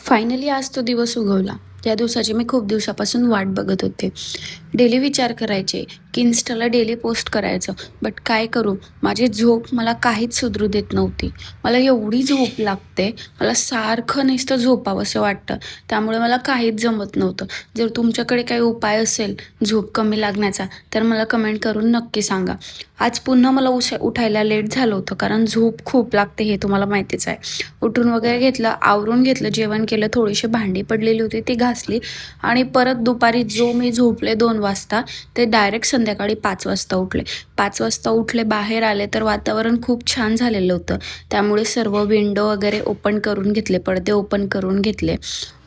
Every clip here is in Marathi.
फायनली आज तो दिवस उगवला. त्या दिवसाची मी खूप दिवसापासून वाट बघत होते. डेली विचार करायचे, की Instaला डेली पोस्ट करायचं. बट काय करू? माझी झोप मला काहीच सुधरू देत नव्हती. मला एवढी झोप लागते, मला सारखं नुसतं झोपावंसं वाटतं. त्यामुळे मला काहीच जमत नव्हतं. जर तुमच्याकडे काही उपाय असेल झोप कमी लागण्याचा, तर मला कमेंट करून नक्की सांगा. आज पुन्हा मला उठायला लेट झालं होतं, कारण झोप खूप लागते हे तुम्हाला माहितीच आहे. उठून वगैरे घेतलं, आवरून घेतलं, जेवण केलं, थोडीशी भांडी पडलेली होती ती घासली आणि परत दुपारी जो मी झोपले 2 वाजता ते डायरेक्ट संध्याकाळी 5 वाजता उठले. 5 वाजता उठले, बाहेर आले तर वातावरण खूप छान झालेलं होतं. त्यामुळे सर्व विंडो वगैरे ओपन करून घेतले, पडदे ओपन करून घेतले.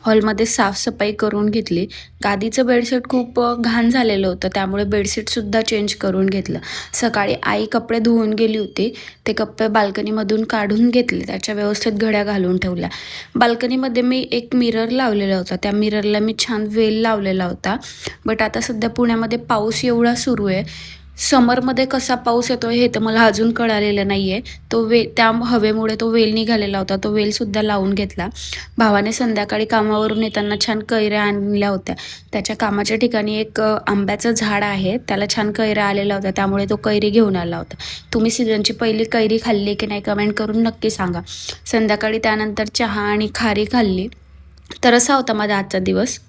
हॉलमध्ये साफसफाई करून घेतली. गादीचं बेडशीट खूप घाण झालेलं होतं, त्यामुळे बेडशीटसुद्धा चेंज करून घेतलं. सकाळी आई कपडे धुवून गेली होती. ते कप्पे बाल्कनीमधून काढून घेतले, त्याच्या व्यवस्थित घड्या घालून ठेवल्या. बाल्कनीमध्ये मी एक मिरर लावलेला होता, त्या मिररला मी छान वेल लावलेला होता. बट आता सध्या पुण्यामध्ये पाऊस एवढा सुरू आहे, समरमध्ये कसा पाऊस येतो हे तर मला अजून कळालेलं नाही आहे. त्या हवेमुळे तो वेल निघालेला होता, तो वेलसुद्धा लावून घेतला. भावाने संध्याकाळी कामावरून येताना छान कैऱ्या आणल्या होत्या. त्याच्या कामाच्या ठिकाणी एक आंब्याचं झाड आहे, त्याला छान कैऱ्या आलेल्या होत्या, त्यामुळे तो कैरी घेऊन आला होता. तुम्ही सीझनची पहिली कैरी खाल्ली की नाही कमेंट करून नक्की सांगा. संध्याकाळी त्यानंतर चहा आणि खारी खाल्ली. तर असा होता माझा आजचा दिवस.